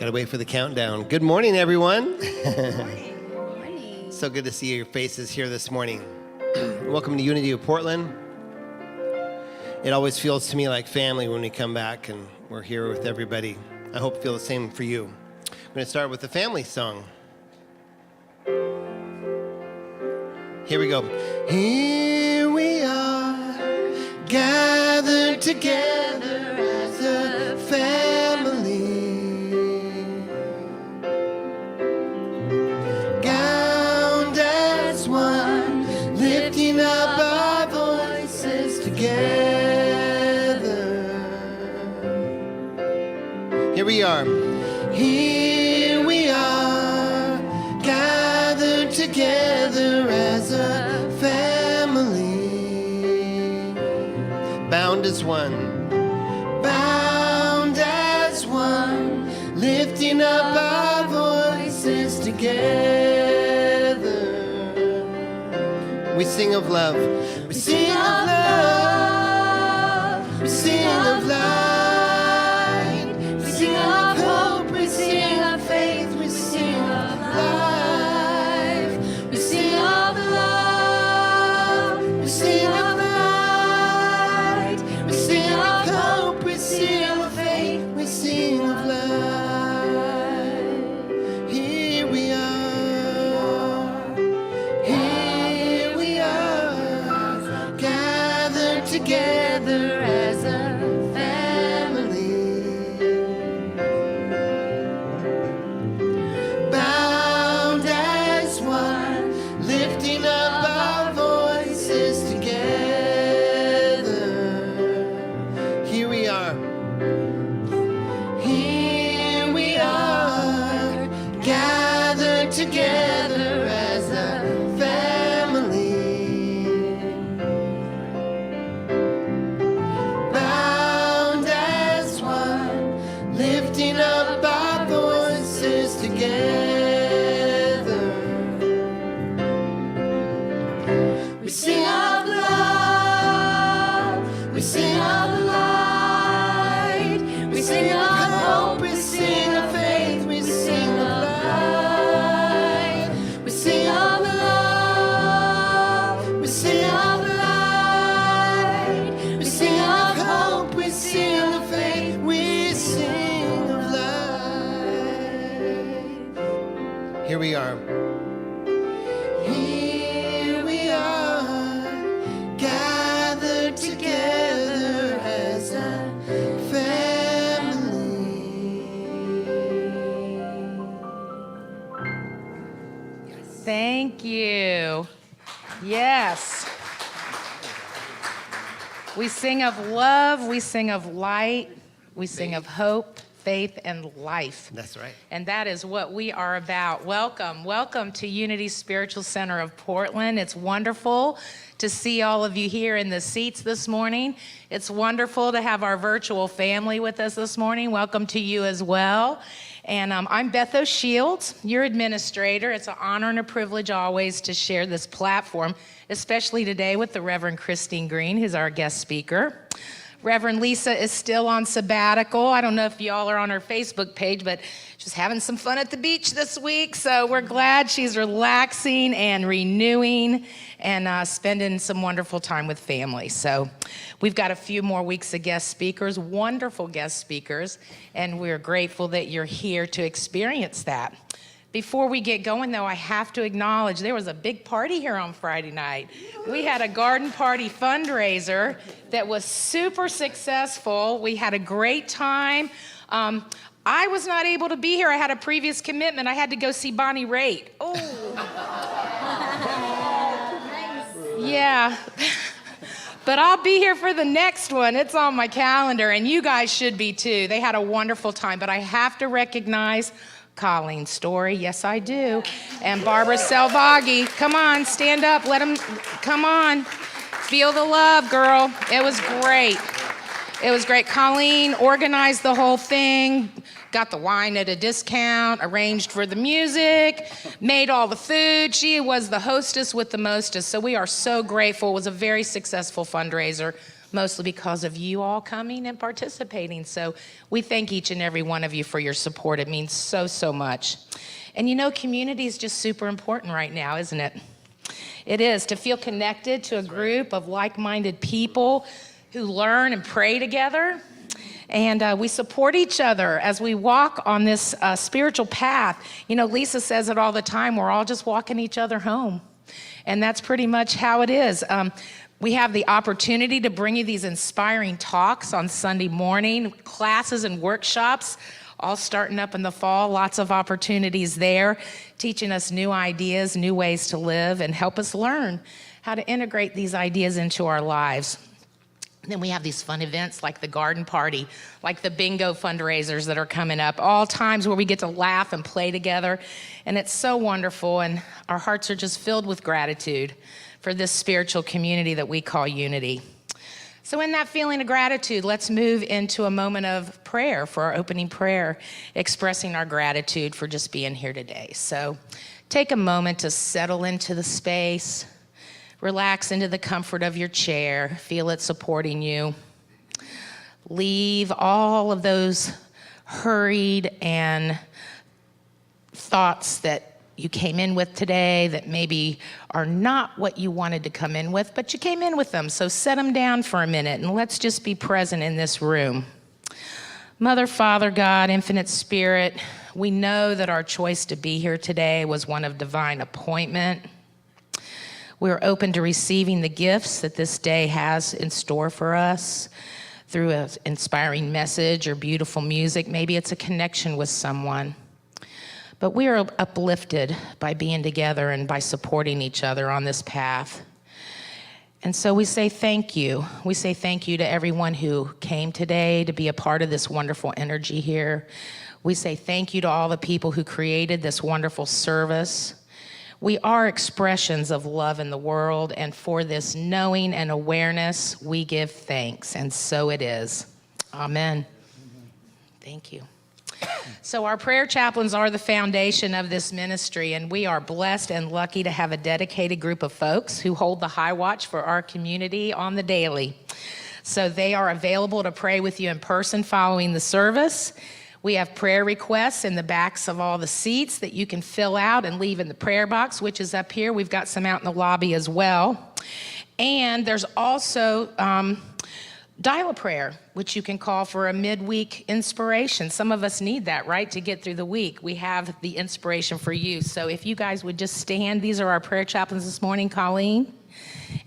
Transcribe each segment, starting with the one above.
Gotta wait for the countdown. Good morning, everyone. Good morning. So good to see your faces here this morning. Welcome to Unity of Portland. It always feels to me like family when we come back and we're here with everybody. I hope it feels the same for you. I'm going to start with the family song. Here we go. Here we are, gathered together as a family. Bound as one, lifting up our voices together. Here we are. Here we are, gathered together as a family. Bound as one. Bound as one, lifting up our voices together. We sing of love. We sing of love. We sing of light. We sing of hope. We sing of faith. We sing of life. We sing of love. We sing of light. We sing of hope. We sing of faith. We sing of life. Here we are. Here we are, gathered together as a family. Bound as one, lifting up our voices together. Here we are. Here we are, gathered together as a family. Bound as one, lifting up our voices together. We sing of love, we sing of light, we sing of hope, we sing of faith, we sing of light, we sing of love, we sing of light, we sing of hope, we sing of faith, we sing of life. Here we are. Here we are, gathered together as a family. Thank you. Yes. We sing of love, we sing of light, we sing of hope, faith, and life. That's right. And that is what we are about. Welcome. Welcome to Unity Spiritual Center of Portland. It's wonderful to see all of you here in the seats this morning. It's wonderful to have our virtual family with us this morning. Welcome to you as well. And I'm Beth O'Shields, your administrator. It's an honor and a privilege always to share this platform, especially today with the Reverend Christine Greene, who's our guest speaker. Reverend Lisa is still on sabbatical. I don't know if y'all are on her Facebook page, but she's having some fun at the beach this week. So we're glad she's relaxing and renewing and spending some wonderful time with family. So we've got a few more weeks of guest speakers, wonderful guest speakers, and we're grateful that you're here to experience that. Before we get going, though, I have to acknowledge there was a big party here on Friday night. We had a garden party fundraiser that was super successful. We had a great time. I was not able to be here. I had a previous commitment. I had to go see Bonnie Raitt. Oh. Yeah. But I'll be here for the next one. It's on my calendar, and you guys should be too. They had a wonderful time, but I have to recognize Colleen Story, yes I do, and Barbara Selvaggi. Come on, stand up, let them, come on. Feel the love, girl. It was great. It was great. Colleen organized the whole thing, got the wine at a discount, arranged for the music, made all the food. She was the hostess with the mostest, so we are so grateful. It was a very successful fundraiser. mostly because of you all coming and participating. So we thank each and every one of you for your support. It means so, so much. And you know, community is just super important right now, isn't it? It is, to feel connected to a group of like-minded people who learn and pray together. And we support each other as we walk on this spiritual path. You know, Lisa says it all the time, we're all just walking each other home. And that's pretty much how it is. We have the opportunity to bring you these inspiring talks on Sunday morning, classes and workshops, all starting up in the fall, lots of opportunities there, teaching us new ideas, new ways to live, and help us learn how to integrate these ideas into our lives. Then we have these fun events like the garden party, like the bingo fundraisers that are coming up, all times where we get to laugh and play together. And it's so wonderful, and our hearts are just filled with gratitude for this spiritual community that we call Unity. So in that feeling of gratitude, let's move into a moment of prayer for our opening prayer, expressing our gratitude for just being here today. So take a moment to settle into the space. Relax into the comfort of your chair. Feel it supporting you. Leave all of those hurried and thoughts that you came in with today that maybe are not what you wanted to come in with, but you came in with them. So set them down for a minute and let's just be present in this room. Mother, Father, God, Infinite Spirit, we know that our choice to be here today was one of divine appointment. We're open to receiving the gifts that this day has in store for us through an inspiring message or beautiful music. Maybe it's a connection with someone. But we are uplifted by being together and by supporting each other on this path. And so we say thank you. We say thank you to everyone who came today to be a part of this wonderful energy here. We say thank you to all the people who created this wonderful service. We are expressions of love in the world, and for this knowing and awareness, we give thanks, and so it is. Amen. Thank you. So our prayer chaplains are the foundation of this ministry, and we are blessed and lucky to have a dedicated group of folks who hold the high watch for our community on the daily. So they are available to pray with you in person following the service. We have prayer requests in the backs of all the seats that you can fill out and leave in the prayer box, which is up here. We've got some out in the lobby as well. And there's also dial-a-prayer, which you can call for a midweek inspiration. Some of us need that, right, to get through the week. We have the inspiration for you. So if you guys would just stand. These are our prayer chaplains this morning, Colleen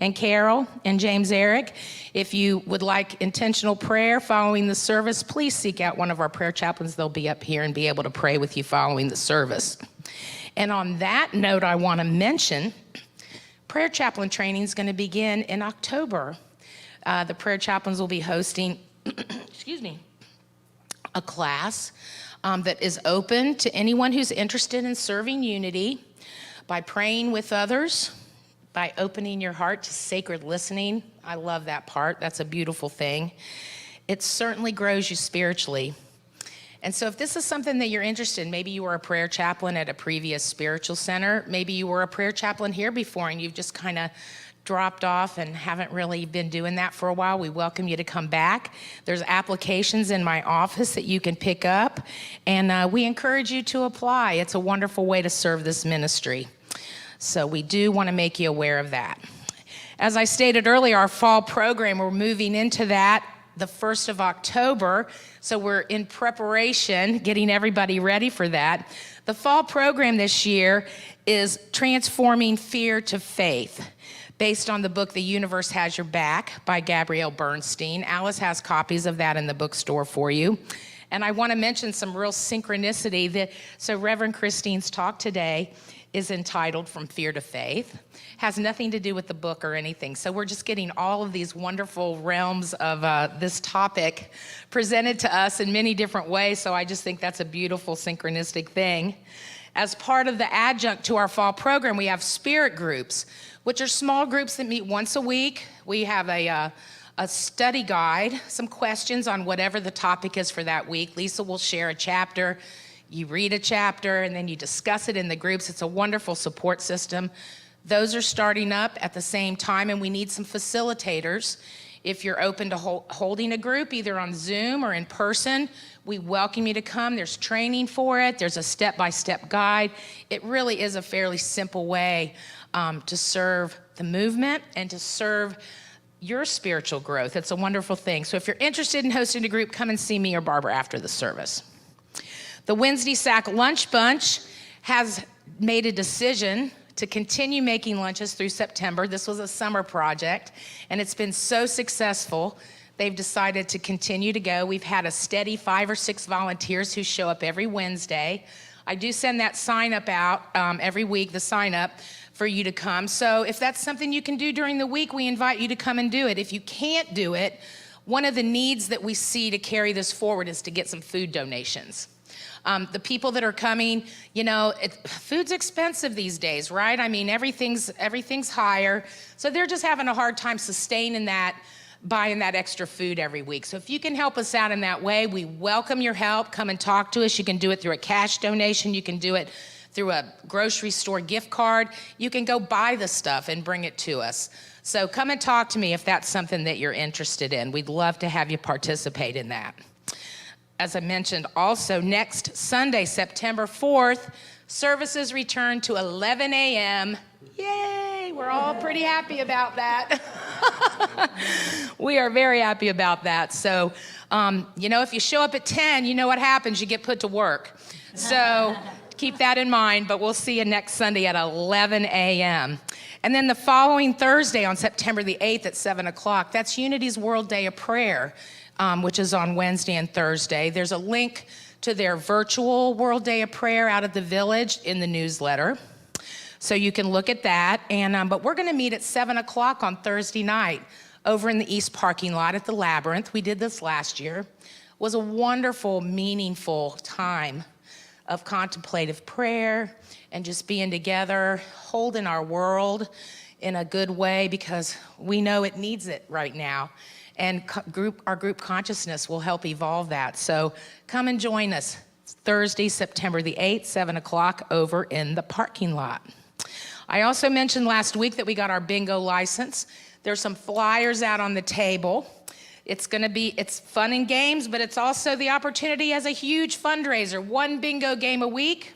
and Carol and James Eric. If you would like intentional prayer following the service, please seek out one of our prayer chaplains. They'll be up here and be able to pray with you following the service. And on that note, I want to mention prayer chaplain training is going to begin in October. The prayer chaplains will be hosting, a class that is open to anyone who's interested in serving Unity by praying with others, by opening your heart to sacred listening. I love that part. That's a beautiful thing. It certainly grows you spiritually. And so if this is something that you're interested in, maybe you were a prayer chaplain at a previous spiritual center, maybe you were a prayer chaplain here before and you've just kind of dropped off and haven't really been doing that for a while, we welcome you to come back. There's applications in my office that you can pick up, and we encourage you to apply. It's a wonderful way to serve this ministry. So we do want to make you aware of that. As I stated earlier, our fall program, we're moving into that the 1st of October. So we're in preparation, getting everybody ready for that. The fall program this year is Transforming Fear to Faith, based on the book The Universe Has Your Back by Gabrielle Bernstein. Alice has copies of that in the bookstore for you. And I want to mention some real synchronicity. So Reverend Christine's talk today is entitled From Fear to Faith. Has nothing to do with the book or anything. So we're just getting all of these wonderful realms of this topic presented to us in many different ways. So I just think that's a beautiful synchronistic thing. As part of the adjunct to our fall program, we have spirit groups, which are small groups that meet once a week. We have a study guide, some questions on whatever the topic is for that week. Lisa will share a chapter. You read a chapter, and then you discuss it in the groups. It's a wonderful support system. Those are starting up at the same time, and we need some facilitators. If you're open to holding a group, either on Zoom or in person, we welcome you to come. There's training for it. There's a step-by-step guide. It really is a fairly simple way to serve the movement and to serve your spiritual growth. It's a wonderful thing. So if you're interested in hosting a group, come and see me or Barbara after the service. The Wednesday Sack Lunch Bunch has made a decision to continue making lunches through September. This was a summer project, and it's been so successful. They've decided to continue to go. We've had a steady 5 or 6 volunteers who show up every Wednesday. I do send that sign up out every week, the sign up, for you to come. So if that's something you can do during the week, we invite you to come and do it. If you can't do it, one of the needs that we see to carry this forward is to get some food donations. The people that are coming, you know, food's expensive these days, right? I mean, everything's higher. So they're just having a hard time sustaining that, buying that extra food every week. So if you can help us out in that way, we welcome your help. Come and talk to us. You can do it through a cash donation. You can do it through a grocery store gift card. You can go buy the stuff and bring it to us. So come and talk to me if that's something that you're interested in. We'd love to have you participate in that. As I mentioned, also next Sunday, September 4th, services return to 11 a.m. Yay, we're all pretty happy about that. We are very happy about that. So, you know, if you show up at 10, you know what happens, you get put to work. So keep that in mind, but we'll see you next Sunday at 11 a.m. And then the following Thursday on September the 8th at 7 o'clock, that's Unity's World Day of Prayer, which is on Wednesday and Thursday. There's a link to their virtual World Day of Prayer out at the Village in the newsletter. So you can look at that. And but we're going to meet at 7 o'clock on Thursday night over in the East parking lot at the Labyrinth. We did this last year. It was a wonderful, meaningful time of contemplative prayer and just being together, holding our world in a good way because we know it needs it right now. And our group consciousness will help evolve that. So come and join us Thursday, September the 8th, 7 o'clock over in the parking lot. I also mentioned last week that we got our bingo license. There's some flyers out on the table. It's fun and games, but it's also the opportunity as a huge fundraiser. One bingo game a week,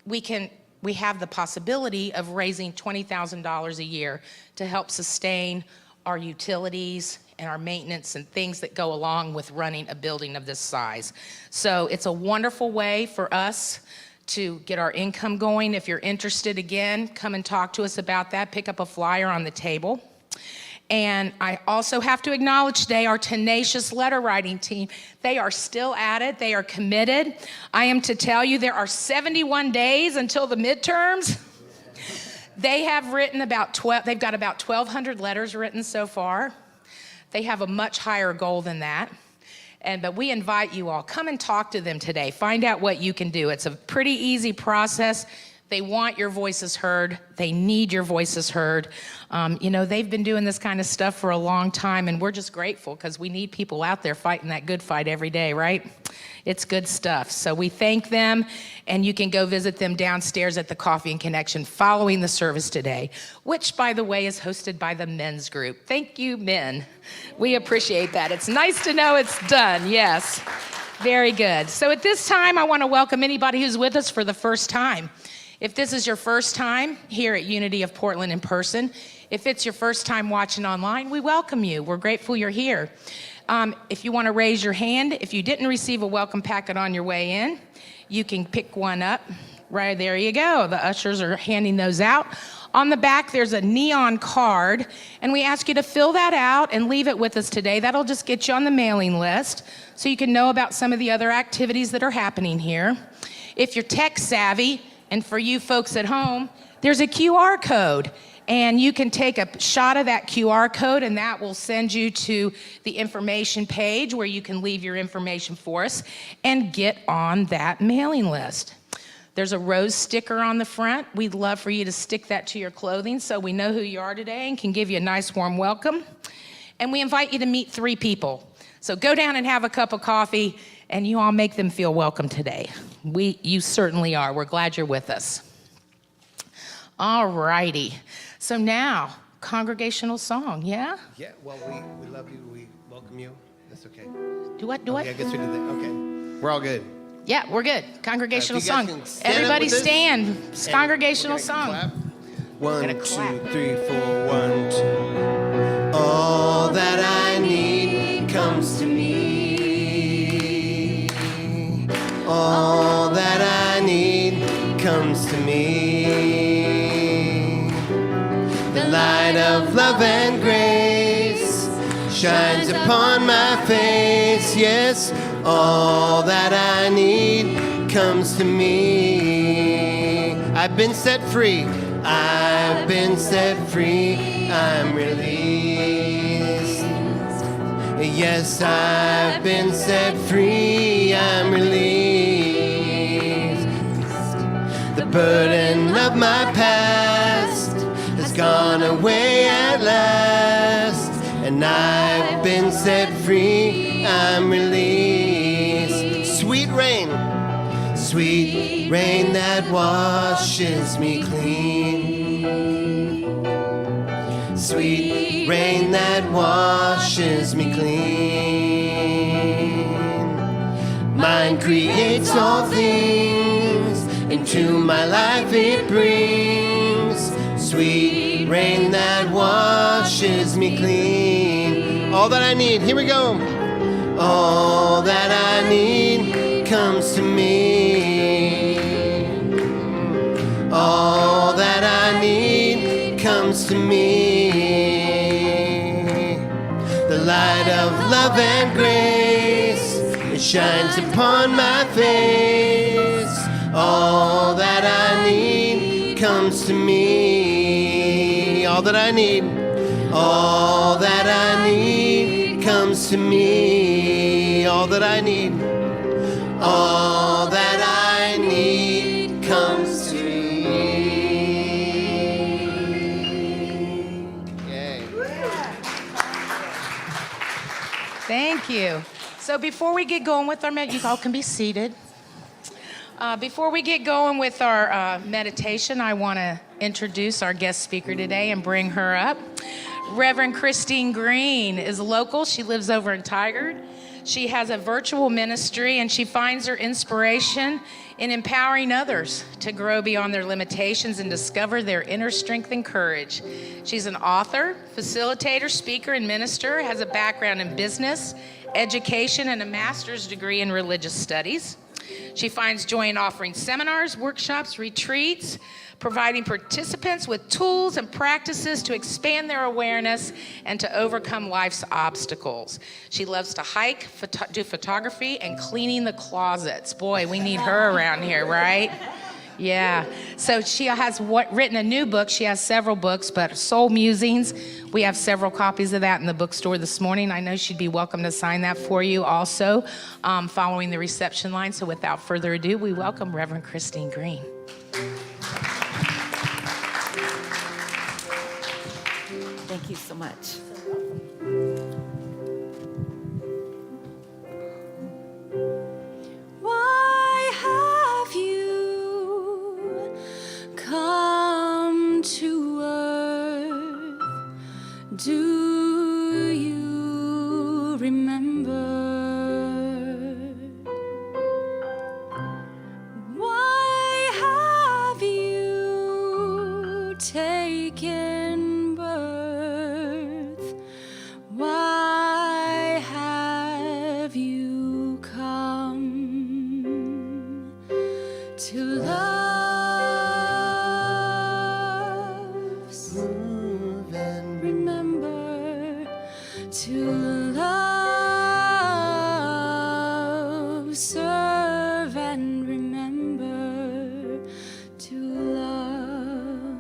we have the possibility of raising $20,000 a year to help sustain our utilities and our maintenance and things that go along with running a building of this size. So it's a wonderful way for us to get our income going. If you're interested, again, come and talk to us about that. Pick up a flyer on the table. And I also have to acknowledge today our tenacious letter writing team. They are still at it. They are committed. I am to tell you there are 71 days until the midterms. They have written they've got about 1,200 letters written so far. They have a much higher goal than that. But we invite you all, come and talk to them today. Find out what you can do. It's a pretty easy process. They want your voices heard. They need your voices heard. You know, they've been doing this kind of stuff for a long time, and we're just grateful because we need people out there fighting that good fight every day, right? It's good stuff. So we thank them, and you can go visit them downstairs at the Coffee and Connection following the service today, which, by the way, is hosted by the men's group. Thank you, men. We appreciate that. It's nice to know it's done, yes. Very good. So at this time, I want to welcome anybody who's with us for the first time. If this is your first time here at Unity of Portland in person, if it's your first time watching online, we welcome you. We're grateful you're here. If you want to raise your hand, if you didn't receive a welcome packet on your way in, you can pick one up. Right there you go. The ushers are handing those out. On the back, there's a neon card, and we ask you to fill that out and leave it with us today. That'll just get you on the mailing list so you can know about some of the other activities that are happening here. If you're tech savvy, and for you folks at home, there's a QR code, and you can take a shot of that QR code, and that will send you to the information page where you can leave your information for us and get on that mailing list. There's a rose sticker on the front. We'd love for you to stick that to your clothing so we know who you are today and can give you a nice warm welcome. And we invite you to meet 3 people. So go down and have a cup of coffee, and you all make them feel welcome today. You certainly are. We're glad you're with us. All righty. So now, Congregational Song, yeah? Yeah, well, we love you. We welcome you. That's okay. Do what? Yeah, I guess we did that. Okay. We're all good. Yeah, we're good. Congregational If you guys Song. can stand up Everybody with us, stand. It's and Congregational we're gonna Song. clap. We're 1, gonna 2, clap. 3, 4, 1, 2. All that I need comes to me. All that I need comes to me. The light of love and grace shines upon my face. Yes, all that I need comes to me. I've been set free. I've been set free. I'm released. Yes, I've been set free. I'm released. The burden of my past has gone away at last, and I've been set free. I'm released. Sweet rain, sweet rain that washes me clean. Sweet rain that washes me clean. Mine creates all things, into my life it brings. Sweet rain that washes me clean. All that I need, here we go. All that I need comes to me. All that I need comes to me. The light of love and grace, it shines upon my face. All that I need comes to me. All that I need, all that I need comes to me. All that I need, all that I need comes to me. Yay. Thank you. So before we get going with our you all can be seated. Before we get going with our meditation, I want to introduce our guest speaker today and bring her up. Reverend Christine Greene is local. She lives over in Tigard. She has a virtual ministry, and she finds her inspiration in empowering others to grow beyond their limitations and discover their inner strength and courage. She's an author, facilitator, speaker, and minister, has a background in business, education, and a master's degree in religious studies. She finds joy in offering seminars, workshops, retreats, providing participants with tools and practices to expand their awareness and to overcome life's obstacles. She loves to hike, do photography, and cleaning the closets. Boy, we need her around here, right? Yeah. So she has written a new book. She has several books, but Soul Musings, we have several copies of that in the bookstore this morning. I know she'd be welcome to sign that for you also following the reception line. So without further ado, we welcome Reverend Christine Greene. Thank you so much. Why have you come to earth? Do you remember? Why have you taken birth? Why have you come to love? Move and Remember to love, serve and remember to love.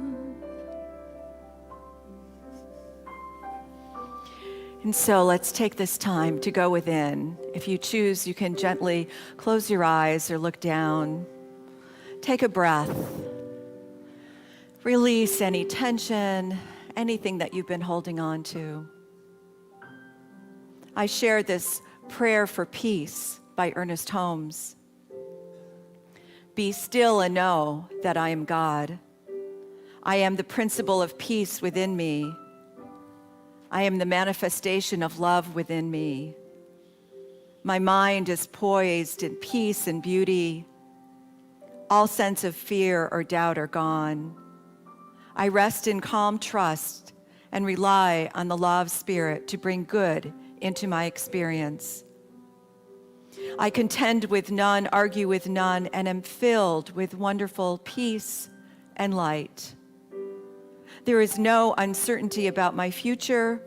And so let's take this time to go within. If you choose, you can gently close your eyes or look down. Take a breath. Release any tension, anything that you've been holding on to. I share this prayer for peace by Ernest Holmes. Be still and know that I am God. I am the principle of peace within me, I am the manifestation of love within me. My mind is poised in peace and beauty. All sense of fear or doubt are gone. I rest in calm trust and rely on the law of spirit to bring good into my experience. I contend with none, argue with none, and am filled with wonderful peace and light. There is no uncertainty about my future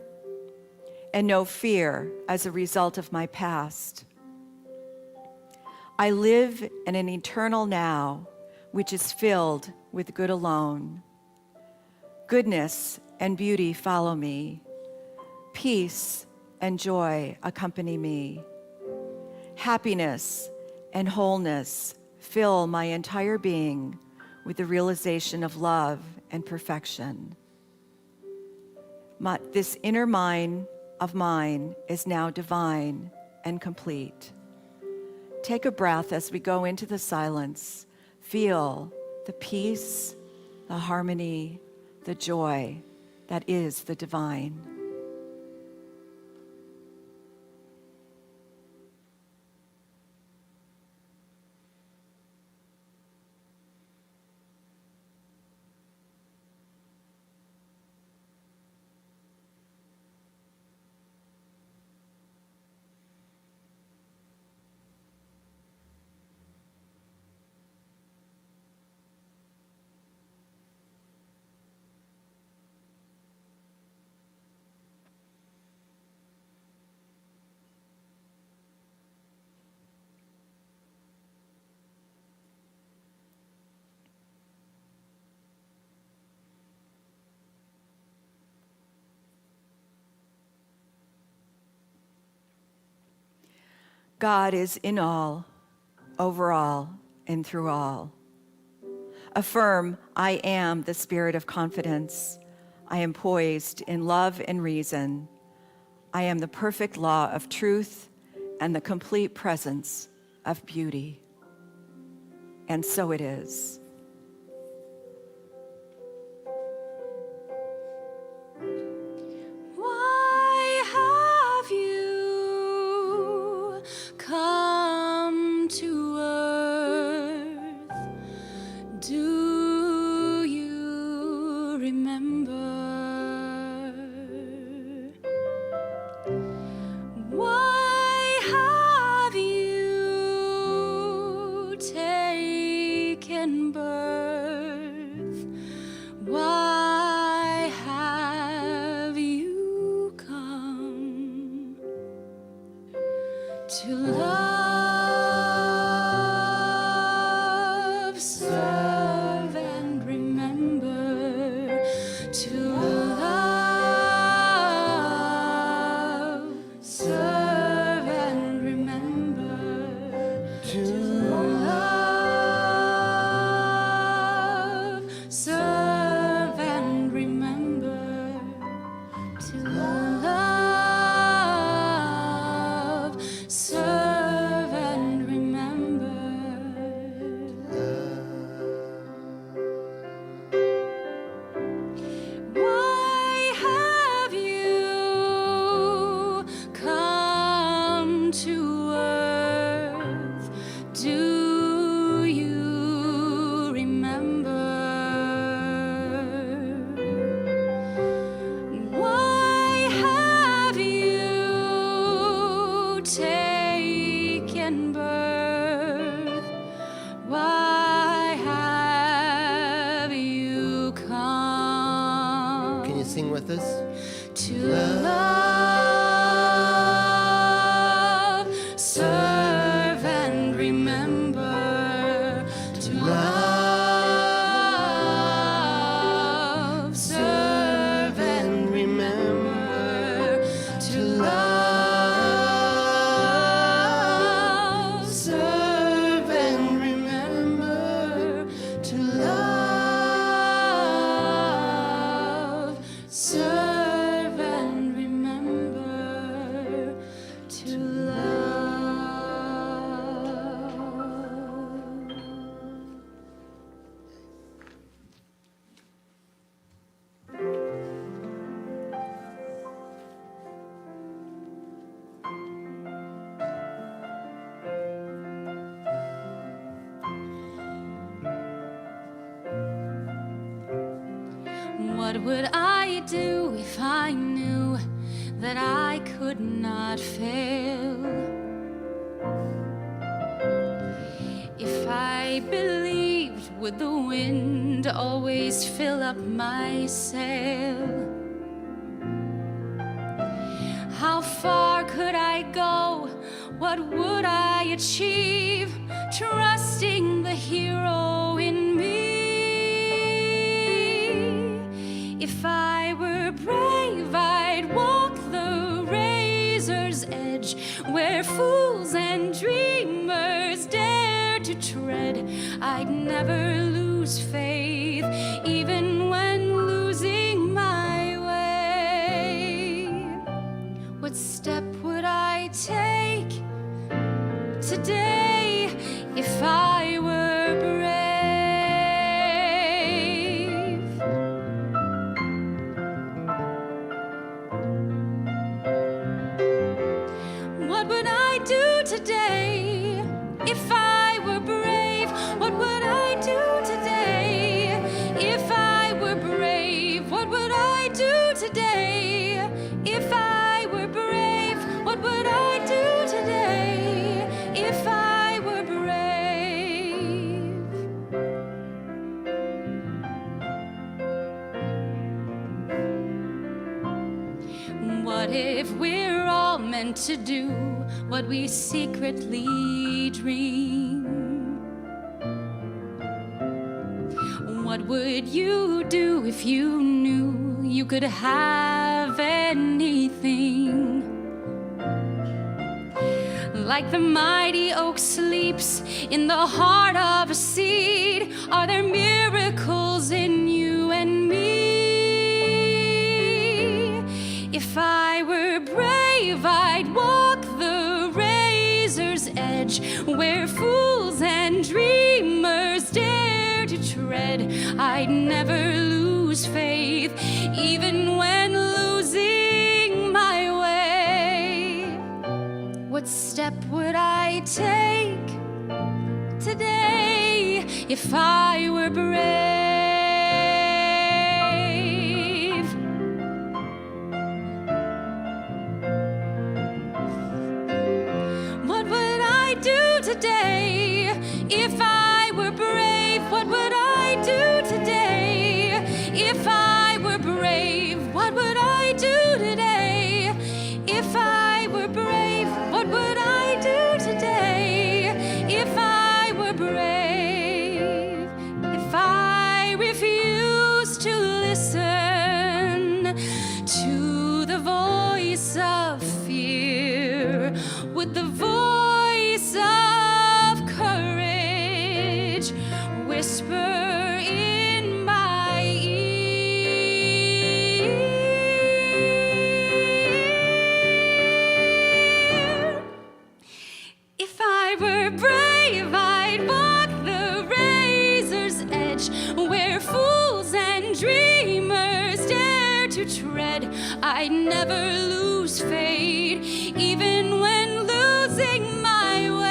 and no fear as a result of my past. I live in an eternal now, which is filled with good alone. Goodness and beauty follow me. Peace and joy accompany me. Happiness and wholeness fill my entire being with the realization of love and perfection. This inner mind of mine is now divine and complete. Take a breath as we go into the silence. Feel the peace, the harmony, the joy that is the divine. God is in all, over all, and through all. Affirm, I am the spirit of confidence. I am poised in love and reason. I am the perfect law of truth and the complete presence of beauty. And so it is. Why have you come to earth? Do you remember? Why have you taken birth? Why have you come to love, serve, and remember? To love, serve, and remember. To love, serve, and remember. To love, serve, and remember. Why have you come to earth? Do you remember? Why have you taken birth? Why have you come? Can you sing with us? To love, serve, and remember. To love, serve, and remember. To love, serve, and remember. To love, serve, and remember. What would I do if I knew that I could not fail? If I believed, would the wind always fill up my sail? How far could I go? What would I achieve? Trusting the hero in me. If I were brave, I'd walk the razor's edge, where fools and dreamers dare to tread. I'd never lose faith, even when losing my way. What step would I take today if I were brave? What would I do today if I were brave? What would I do today if I were brave? What would I do today if I were brave? What would I do today if I were brave? What if we're all meant to do what we secretly dream? What would you do if you knew you could have anything? Like the mighty oak sleeps in the heart of a seed, are there miracles in you and me? If I were brave, I'd walk the razor's edge, where fools and dreamers dare to tread. I'd never lose faith, even when losing my way. What step would I take today if I were brave? What would I do today if I were brave? What would I do today if I were brave? What would I do today if I were brave? What would I do today if I were brave? If I refuse to listen to the voice of fear, would the voice of courage whisper in my ear? If I were brave, I'd walk the razor's edge, where fools and dreamers dare to tread. I'd never lose faith, even when losing my way.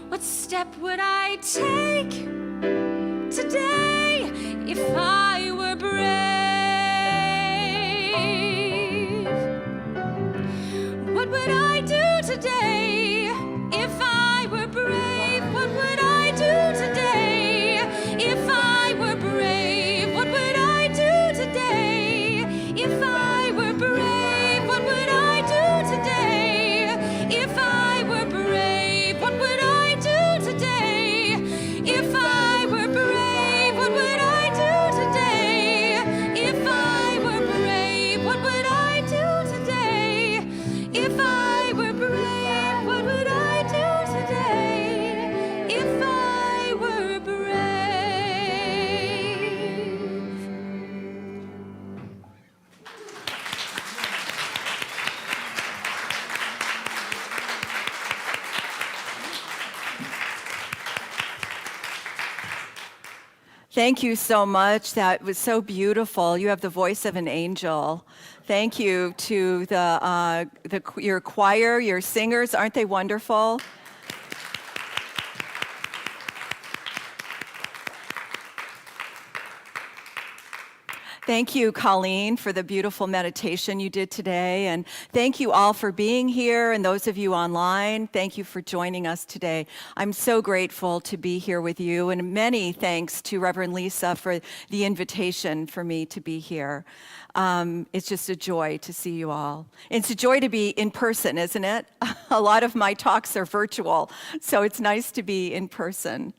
What step would I take today if I were brave? What would I do today if I were brave? What would I do today if I were brave? What would I do today if I were brave? What would I do today if I were brave? What would I do today if I were brave? What would I do today if I were brave? What would I do today if I were brave? What would I do today if I were brave? Thank you so much. That was so beautiful. You have the voice of an angel. Thank you to your choir, your singers. Aren't they wonderful? Thank you, Colleen, for the beautiful meditation you did today. And thank you all for being here. And those of you online, thank you for joining us today. I'm so grateful to be here with you. And many thanks to Reverend Lisa for the invitation for me to be here. It's just a joy to see you all. It's a joy to be in person, isn't it? A lot of my talks are virtual, so it's nice to be in person.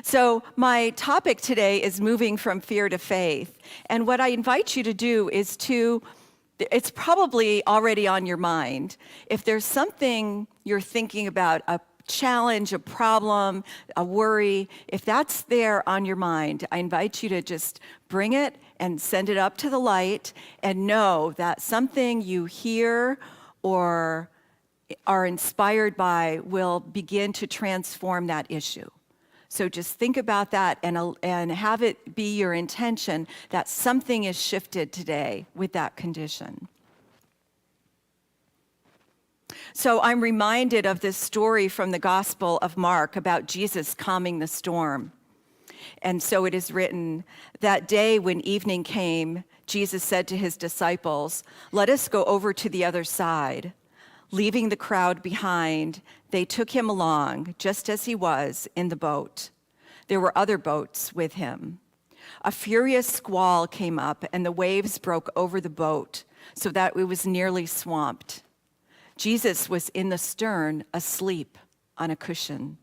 So my topic today is moving from fear to faith. And what I invite you to do is it's probably already on your mind. If there's something you're thinking about, a challenge, a problem, a worry, if that's there on your mind, I invite you to just bring it and send it up to the light and know that something you hear or are inspired by will begin to transform that issue. So just think about that and have it be your intention that something is shifted today with that condition. So I'm reminded of this story from the Gospel of Mark about Jesus calming the storm. And so it is written, that day when evening came, Jesus said to his disciples, "Let us go over to the other side." Leaving the crowd behind, they took him along, just as he was, in the boat. There were other boats with him. A furious squall came up, and the waves broke over the boat, so that it was nearly swamped. Jesus was in the stern, asleep on a cushion.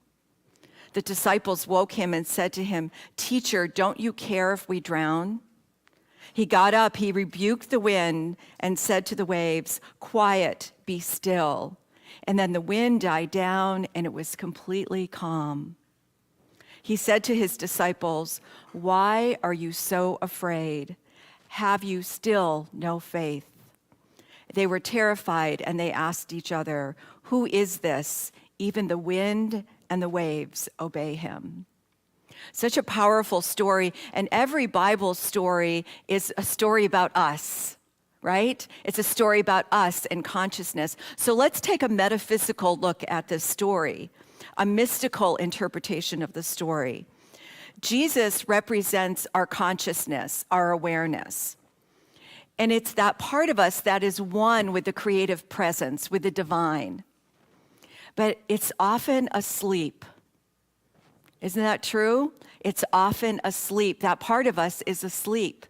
The disciples woke him and said to him, "Teacher, don't you care if we drown?" He got up, he rebuked the wind and said to the waves, "Quiet, be still." And then the wind died down and it was completely calm. He said to his disciples, "Why are you so afraid? Have you still no faith?" They were terrified and they asked each other, "Who is this? Even the wind and the waves obey him." Such a powerful story, and every Bible story is a story about us, right? It's a story about us and consciousness. So let's take a metaphysical look at this story, a mystical interpretation of the story. Jesus represents our consciousness, our awareness. And it's that part of us that is one with the creative presence, with the divine. But it's often asleep. Isn't that true? It's often asleep. That part of us is asleep.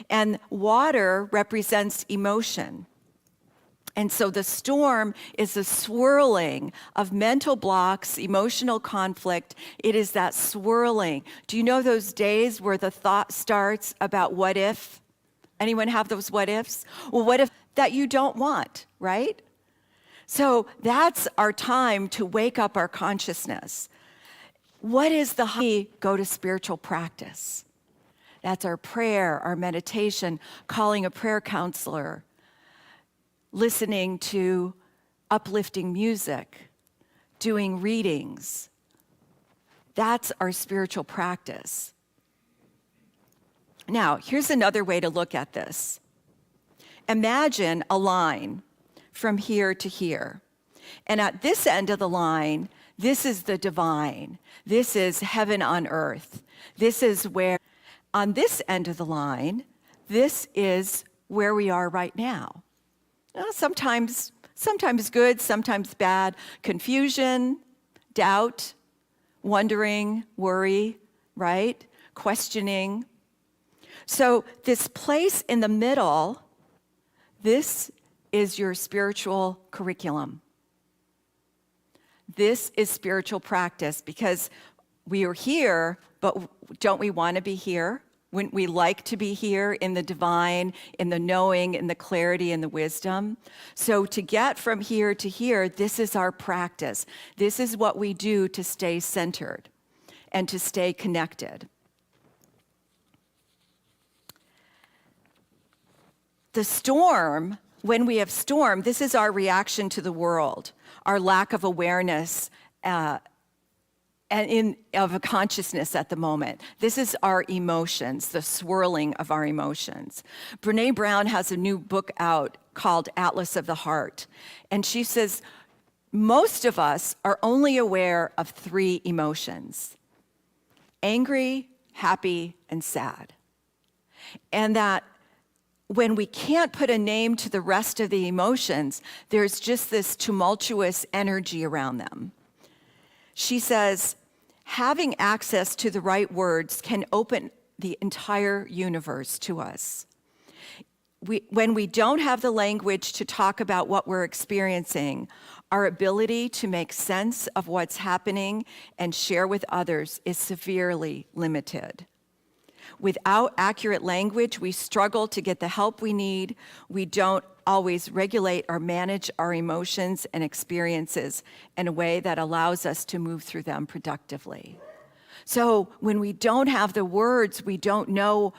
And water represents emotion. And so the storm is a swirling of mental blocks, emotional conflict. It is that swirling. Do you know those days where the thought starts about what if? Anyone have those what ifs? Well, what if that you don't want, right? So that's our time to wake up our consciousness. What is we go to spiritual practice? That's our prayer, our meditation, calling a prayer counselor, listening to uplifting music, doing readings. That's our spiritual practice. Now, here's another way to look at this. Imagine a line from here to here. And at this end of the line, this is the divine. This is heaven on earth. This is where, on this end of the line, this is where we are right now. Sometimes good, sometimes bad. Confusion, doubt, wondering, worry, right? Questioning. So this place in the middle, this is your spiritual curriculum. This is spiritual practice because we are here, but don't we want to be here? Wouldn't we like to be here in the divine, in the knowing, in the clarity, and the wisdom? So to get from here to here, this is our practice. This is what we do to stay centered and to stay connected. The storm, when we have storm, this is our reaction to the world, our lack of awareness of a consciousness at the moment. This is our emotions, the swirling of our emotions. Brene Brown has a new book out called Atlas of the Heart. And she says, most of us are only aware of 3 emotions: angry, happy, and sad. And that when we can't put a name to the rest of the emotions, there's just this tumultuous energy around them. She says, having access to the right words can open the entire universe to us. When we don't have the language to talk about what we're experiencing, our ability to make sense of what's happening and share with others is severely limited. Without accurate language, we struggle to get the help we need. We don't always regulate or manage our emotions and experiences in a way that allows us to move through them productively. So when we don't have the words, we don't know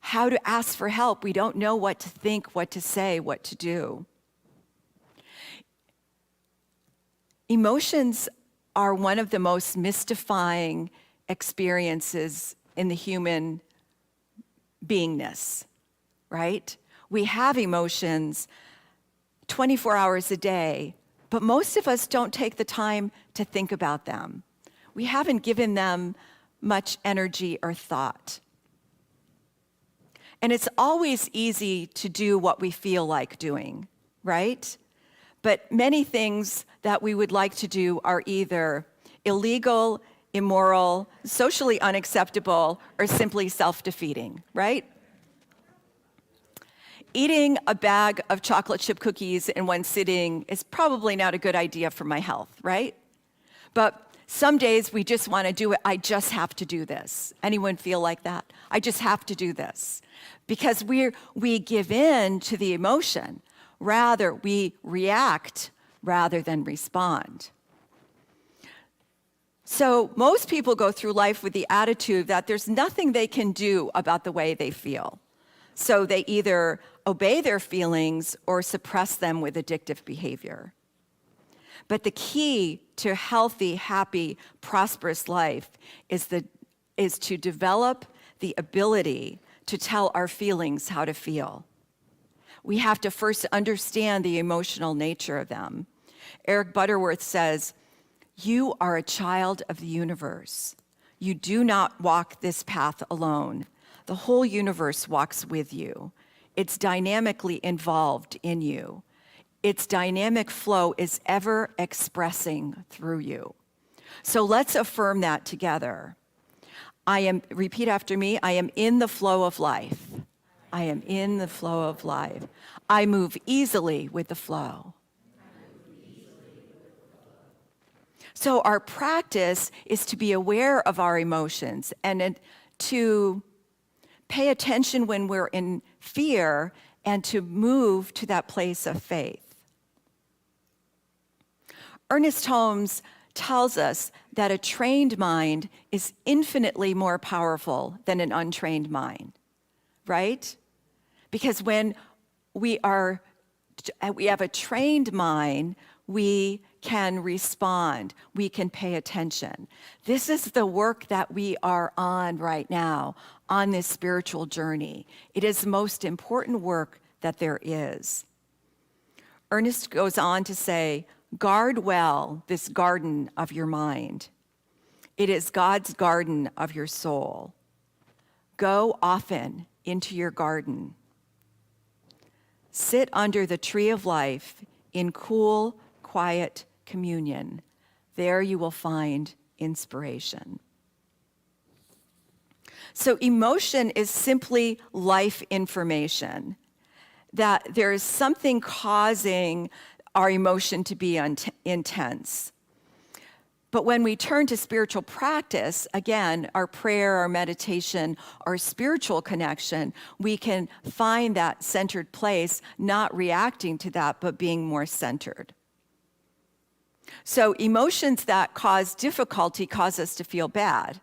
how to ask for help. We don't know what to think, what to say, what to do. Emotions are one of the most mystifying experiences in the human beingness, right? We have emotions 24 hours a day, but most of us don't take the time to think about them. We haven't given them much energy or thought. And it's always easy to do what we feel like doing, right? But many things that we would like to do are either illegal, immoral, socially unacceptable, or simply self-defeating, right? Eating a bag of chocolate chip cookies in one sitting is probably not a good idea for my health, right? But some days we just want to do it. I just have to do this. Anyone feel like that? I just have to do this. Because we give in to the emotion. Rather, we react rather than respond. So most people go through life with the attitude that there's nothing they can do about the way they feel. So they either obey their feelings or suppress them with addictive behavior. But the key to healthy, happy, prosperous life is to develop the ability to tell our feelings how to feel. We have to first understand the emotional nature of them. Eric Butterworth says, "You are a child of the universe. You do not walk this path alone. The whole universe walks with you. It's dynamically involved in you. Its dynamic flow is ever expressing through you." So let's affirm that together. Repeat after me, I am in the flow of life. I am in the flow of life. I move easily with the flow. So our practice is to be aware of our emotions and to pay attention when we're in fear and to move to that place of faith. Ernest Holmes tells us that a trained mind is infinitely more powerful than an untrained mind, right? Because when we have a trained mind, we can respond, we can pay attention. This is the work that we are on right now, on this spiritual journey. It is the most important work that there is. Ernest goes on to say, guard well this garden of your mind. It is God's garden of your soul. Go often into your garden. Sit under the tree of life in cool, quiet communion. There you will find inspiration. So emotion is simply life information, that there is something causing our emotion to be intense. But when we turn to spiritual practice, again, our prayer, our meditation, our spiritual connection, we can find that centered place, not reacting to that, but being more centered. So emotions that cause difficulty cause us to feel bad.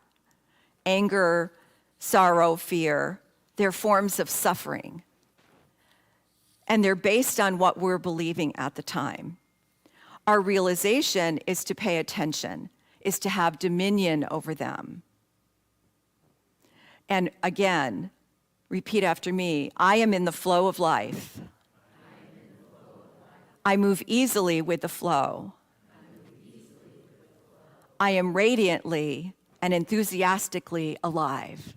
Anger, sorrow, fear, they're forms of suffering. And they're based on what we're believing at the time. Our realization is to pay attention, is to have dominion over them. And again, repeat after me, I am in the flow of life. I move easily with the flow. I am radiantly and enthusiastically alive.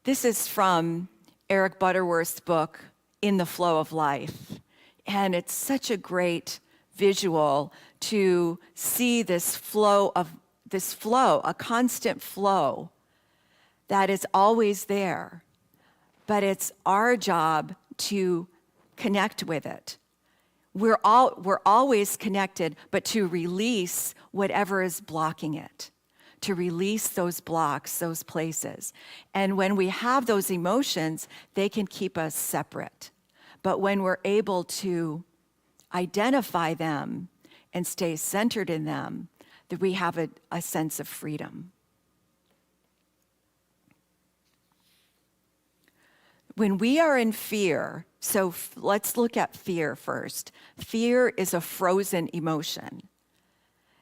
This is from Eric Butterworth's book, In the Flow of Life. And it's such a great visual to see this flow, a constant flow that is always there. But it's our job to connect with it. We're always connected, but to release whatever is blocking it, to release those blocks, those places. And when we have those emotions, they can keep us separate. But when we're able to identify them and stay centered in them, that we have a sense of freedom. When we are in fear, so let's look at fear first. Fear is a frozen emotion.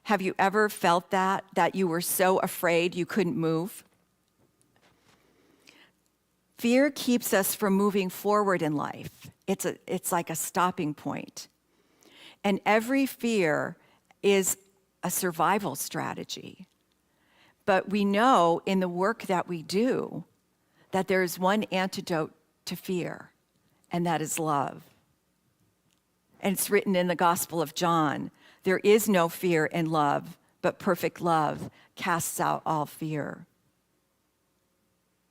Have you ever felt that you were so afraid you couldn't move? Fear keeps us from moving forward in life. It's like a stopping point. And every fear is a survival strategy. But we know in the work that we do that there's one antidote to fear, and that is love. And it's written in the Gospel of John, there is no fear in love, but perfect love casts out all fear.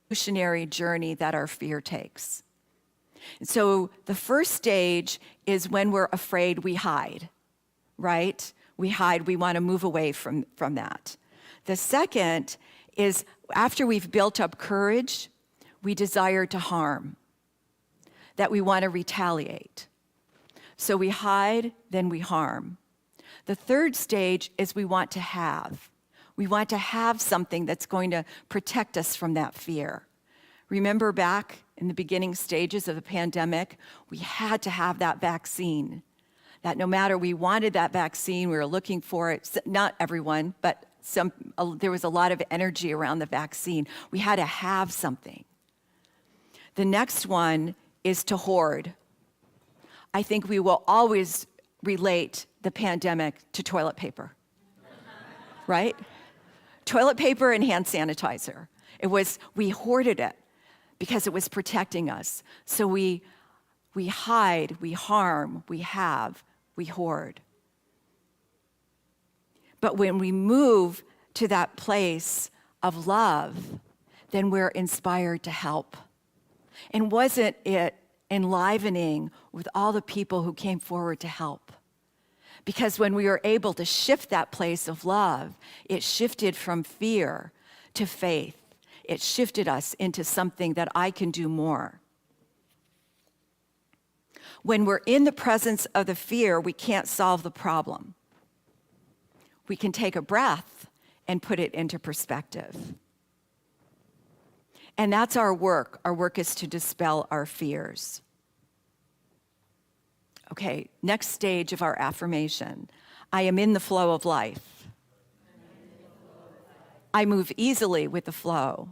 Evolutionary journey that our fear takes. And so the first stage is when we're afraid, we hide, right? We hide, we want to move away from that. The second is after we've built up courage, we desire to harm, that we want to retaliate. So we hide, then we harm. The third stage is we want to have. We want to have something that's going to protect us from that fear. Remember back in the beginning stages of the pandemic, we had to have that vaccine. That no matter we wanted that vaccine, we were looking for it. Not everyone, but there was a lot of energy around the vaccine. We had to have something. The next one is to hoard. I think we will always relate the pandemic to toilet paper, right? Toilet paper and hand sanitizer. We hoarded it because it was protecting us. So we hide, we harm, we have, we hoard. But when we move to that place of love, then we're inspired to help. And wasn't it enlivening with all the people who came forward to help? Because when we were able to shift that place of love, it shifted from fear to faith. It shifted us into something that I can do more. When we're in the presence of the fear, we can't solve the problem. We can take a breath and put it into perspective. And that's our work. Our work is to dispel our fears. Okay, next stage of our affirmation. I am in the flow of life. I move easily with the flow.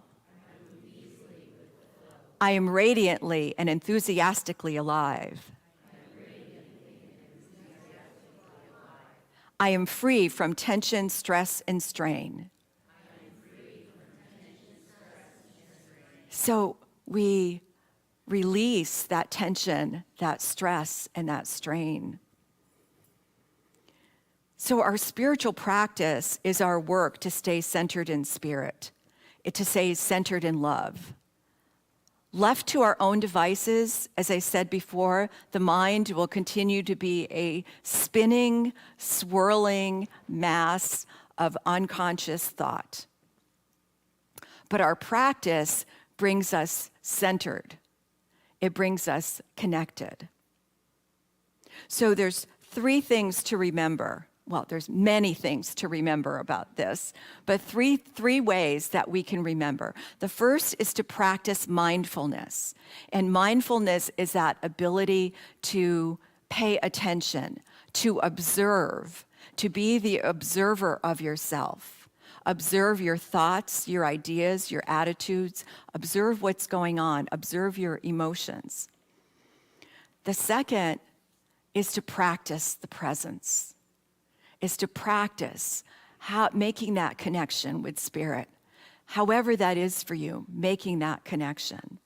I am radiantly and enthusiastically alive. I am free from tension, stress, and strain. So we release that tension, that stress, and that strain. So our spiritual practice is our work to stay centered in spirit, to stay centered in love. Left to our own devices, as I said before, the mind will continue to be a spinning, swirling mass of unconscious thought. But our practice brings us centered. It brings us connected. So there's 3 things to remember. Well, there's many things to remember about this, but three ways that we can remember. The first is to practice mindfulness. And mindfulness is that ability to pay attention, to observe, to be the observer of yourself. Observe your thoughts, your ideas, your attitudes. Observe what's going on. Observe your emotions. The second is to practice the presence, is to practice making that connection with spirit. however that is for you, making that connection.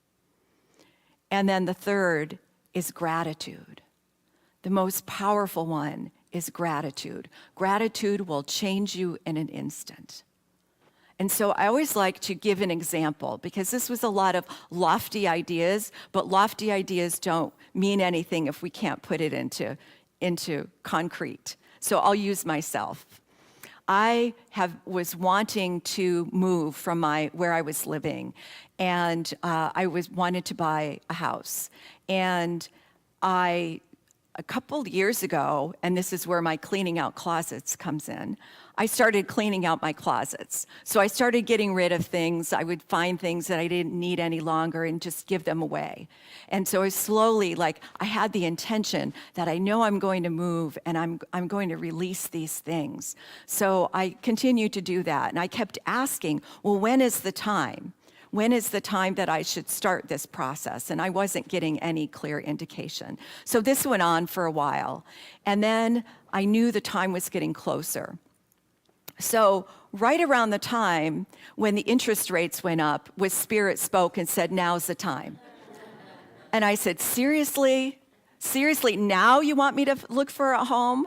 And then the third is gratitude. The most powerful one is gratitude. Gratitude will change you in an instant. And so I always like to give an example, because this was a lot of lofty ideas, but lofty ideas don't mean anything if we can't put it into concrete. So I'll use myself. I was wanting to move from where I was living, and I wanted to buy a house. And a couple of years ago, and this is where my cleaning out closets comes in, I started cleaning out my closets. So I started getting rid of things. I would find things that I didn't need any longer and just give them away. And so I slowly, I had the intention that I know I'm going to move and I'm going to release these things. So I continued to do that. And I kept asking, well, when is the time? When is the time that I should start this process? And I wasn't getting any clear indication. So this went on for a while. And then I knew the time was getting closer. So right around the time when the interest rates went up, Spirit spoke and said, now's the time. And I said, seriously? Seriously, now you want me to look for a home?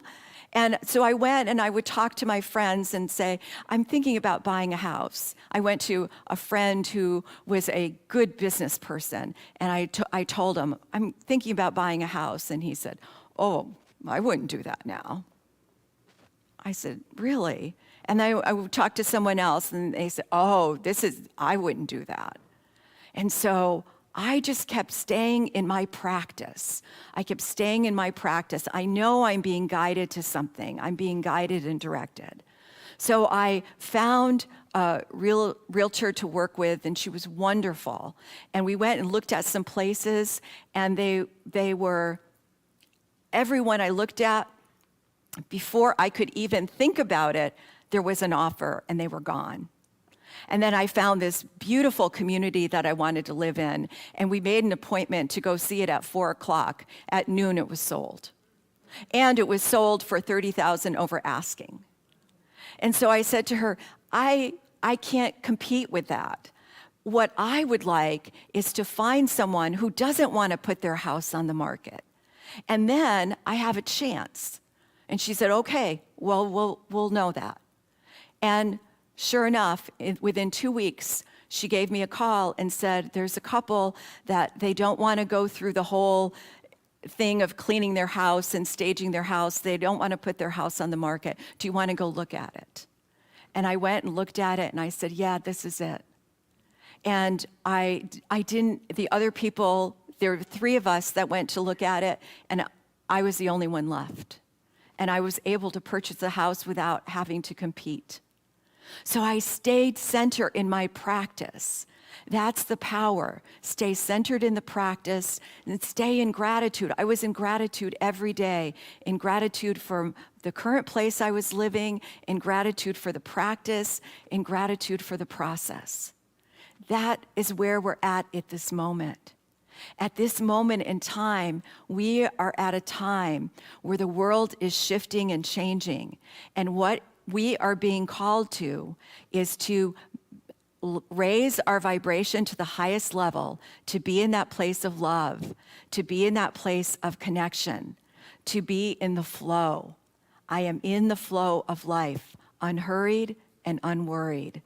And so I went and I would talk to my friends and say, I'm thinking about buying a house. I went to a friend who was a good business person, and I told him, I'm thinking about buying a house. And he said, oh, I wouldn't do that now. I said, really? And I would talk to someone else, and they said, oh, I wouldn't do that. And so I just kept staying in my practice. I kept staying in my practice. I know I'm being guided to something. I'm being guided and directed. So I found a realtor to work with, and she was wonderful. And we went and looked at some places, and they were, everyone I looked at, before I could even think about it, there was an offer, and they were gone. And then I found this beautiful community that I wanted to live in, and we made an appointment to go see it at 4:00. At noon, it was sold. And it was sold for $30,000 over asking. And so I said to her, I can't compete with that. What I would like is to find someone who doesn't want to put their house on the market. And then I have a chance. And she said, okay, well, we'll know that. And sure enough, within 2 weeks, she gave me a call and said, there's a couple that they don't want to go through the whole thing of cleaning their house and staging their house. They don't want to put their house on the market. Do you want to go look at it? And I went and looked at it, and I said, yeah, this is it. And I didn't, the other people, there were 3 of us that went to look at it, and I was the only one left. And I was able to purchase the house without having to compete. So I stayed centered in my practice. That's the power. Stay centered in the practice and stay in gratitude. I was in gratitude every day, in gratitude for the current place I was living, in gratitude for the practice, in gratitude for the process. That is where we're at this moment. At this moment in time, we are at a time where the world is shifting and changing. And what we are being called to is to raise our vibration to the highest level, to be in that place of love, to be in that place of connection, to be in the flow. I am in the flow of life, unhurried and unworried.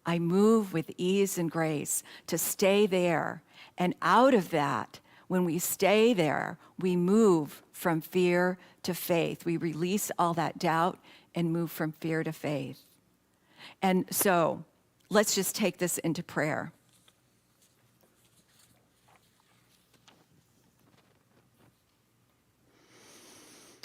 I move with ease and grace to stay there. And out of that, when we stay there, we move from fear to faith. We release all that doubt and move from fear to faith. And so let's just take this into prayer.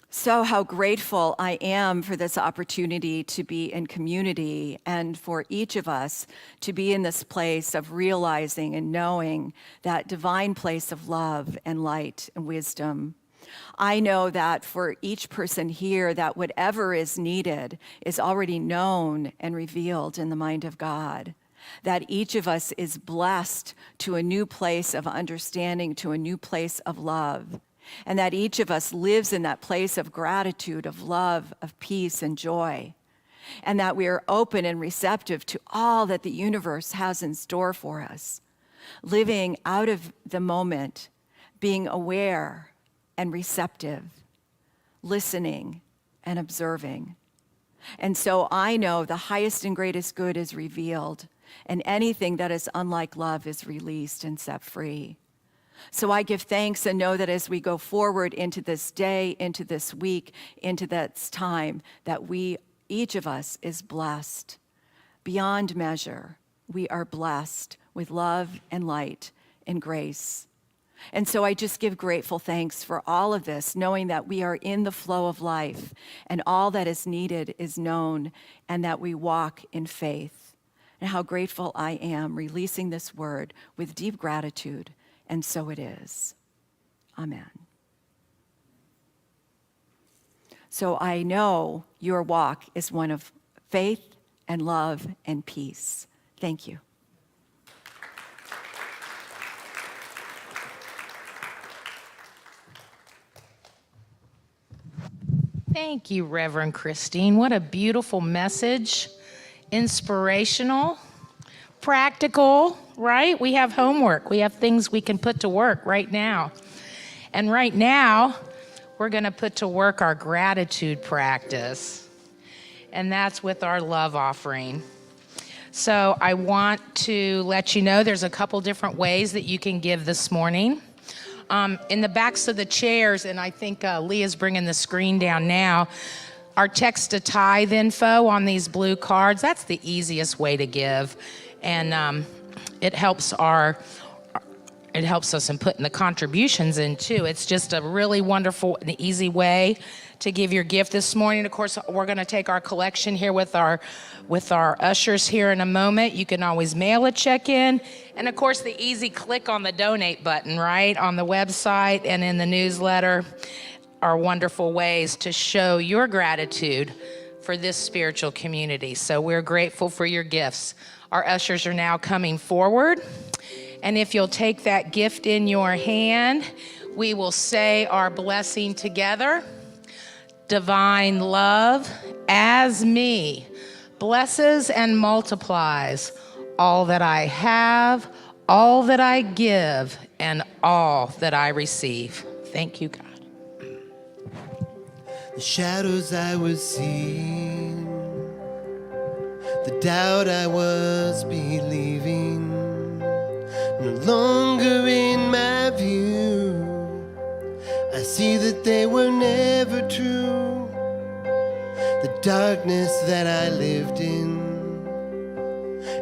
So how grateful I am for this opportunity to be in community and for each of us to be in this place of realizing and knowing that divine place of love and light and wisdom. I know that for each person here, that whatever is needed is already known and revealed in the mind of God. That each of us is blessed to a new place of understanding, to a new place of love. And that each of us lives in that place of gratitude, of love, of peace and joy. and that we are open and receptive to all that the universe has in store for us, living out of the moment, being aware and receptive, listening and observing. And so I know the highest and greatest good is revealed, and anything that is unlike love is released and set free. So I give thanks and know that as we go forward into this day, into this week, into this time, that each of us is blessed beyond measure. We are blessed with love and light and grace. And so I just give grateful thanks for all of this, knowing that we are in the flow of life and all that is needed is known, and that we walk in faith. And how grateful I am releasing this word with deep gratitude. And so it is. Amen. So I know your walk is one of faith and love and peace. Thank you. Thank you, Reverend Christine. What a beautiful message. Inspirational, practical, right? We have homework. We have things we can put to work right now. And right now, we're going to put to work our gratitude practice. And that's with our love offering. So I want to let you know there's a couple different ways that you can give this morning. In the backs of the chairs, and I think Leah's bringing the screen down now, our text to tithe info on these blue cards. That's the easiest way to give. And it helps us in putting the contributions in too. It's just a really wonderful and easy way to give your gift this morning. Of course, we're going to take our collection here with our ushers here in a moment. You can always mail a check in. And of course, the easy click on the donate button, right, on the website and in the newsletter are wonderful ways to show your gratitude for this spiritual community. So we're grateful for your gifts. Our ushers are now coming forward. And if you'll take that gift in your hand, we will say our blessing together. Divine love as me blesses and multiplies all that I have, all that I give, and all that I receive. Thank you, God. The shadows I was seeing, the doubt I was believing, no longer in my view. I see that they were never true. The darkness that I lived in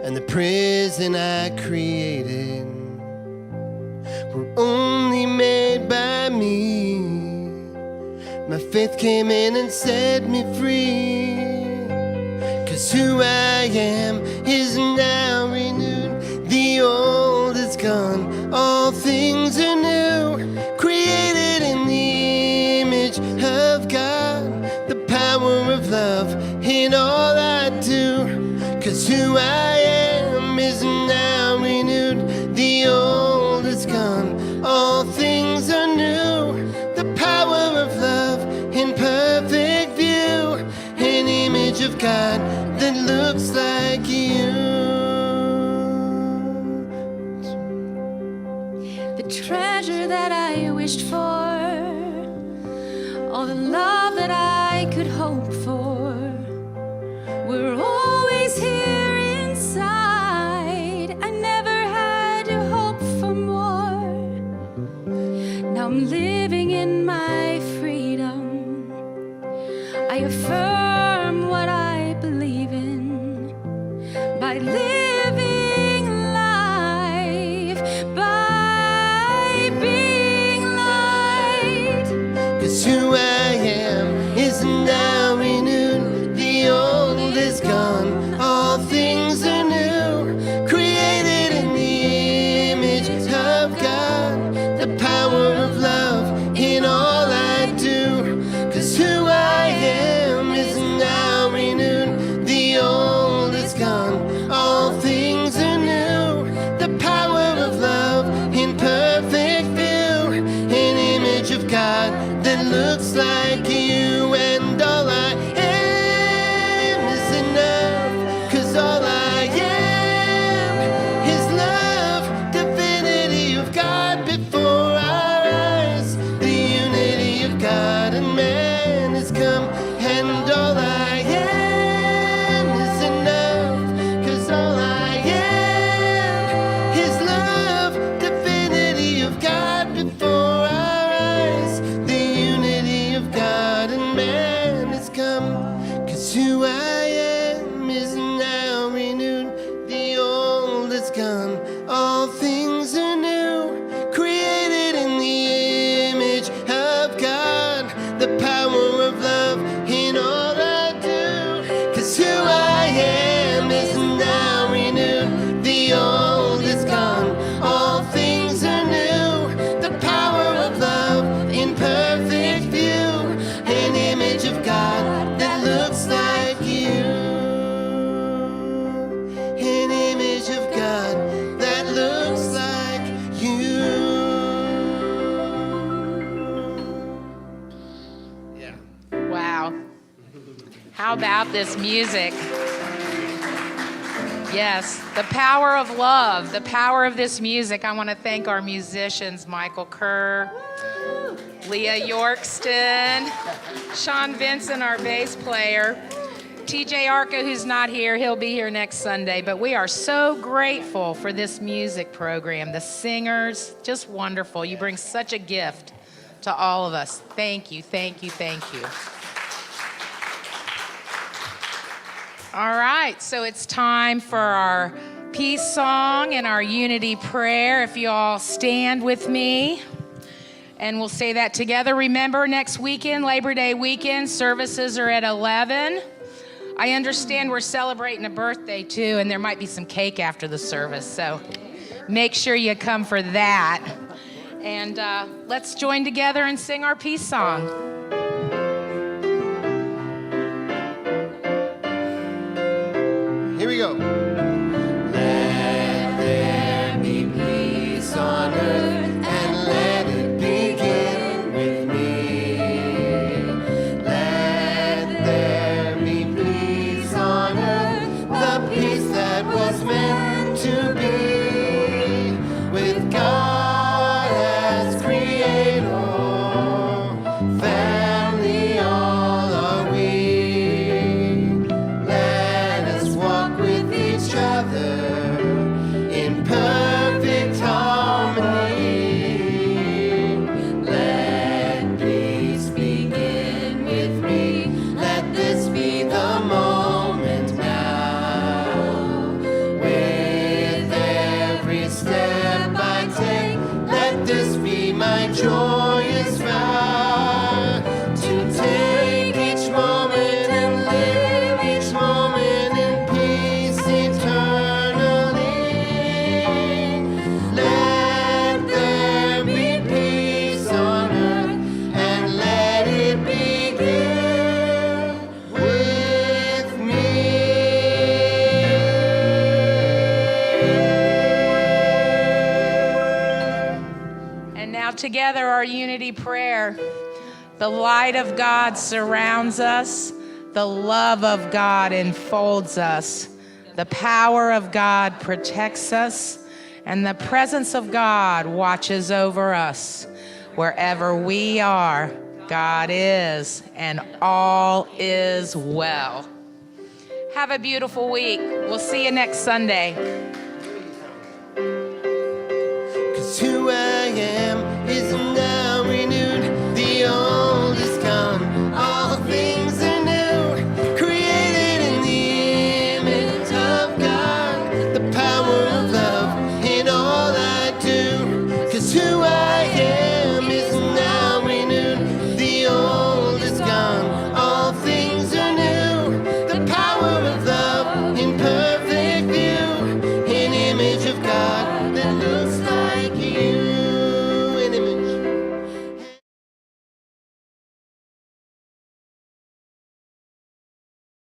and the prison I created were only made by me. My faith came in and set me free. 'Cause who I am is now renewed. The old is gone, all things are new. Created in the image of God, the power of love in all I do. 'Cause who I am is now renewed. The old is gone, all things are new. The power of love in perfect view. An image of God that looks like you. The treasure that I wished for, all the love that I could hope for, we're always here inside. I never had to hope for more. Now I'm living in my freedom. I affirm what I believe in by living life, by being light. 'Cause who I am is now renewed. The old is gone, all things are new. Created in the image of God, the power of love in all I do. 'Cause who I am is now renewed. The old is gone, all things are new. The power of love in perfect view. An image of God that looks like you. And all I am is How about this music? Yes, the power of love, the power of this music. I want to thank our musicians, Michael Kerr, Leah Yorkston, Sean Vincent, our bass player, TJ Arca, who's not here. He'll be here next Sunday. But we are so grateful for this music program. The singers, just wonderful. You bring such a gift to all of us. Thank you, thank you, thank you. All right, so it's time for our peace song and our unity prayer. If you all stand with me, and we'll say that together. Remember, next weekend, Labor Day weekend, services are at 11. I understand we're celebrating a birthday too, and there might be some cake after the service, so make sure you come for that. And let's join together and sing our peace song. Here we go. Let there be peace on earth, and let it begin with me. Let there be peace on earth, the peace that was meant to be, with God as creator, family all are we. Let us walk with each other in perfect harmony. Let peace begin with me. Let this be the moment now. With every step I take, let this be my joyous vow, to take each moment and live each moment in peace eternally. Let there be peace on earth, and let it begin with me. And now together our unity prayer. The light of God surrounds us. The love of God enfolds us. The power of God protects us. And the presence of God watches over us. Wherever we are, God is, and all is well. Have a beautiful week. We'll see you next Sunday.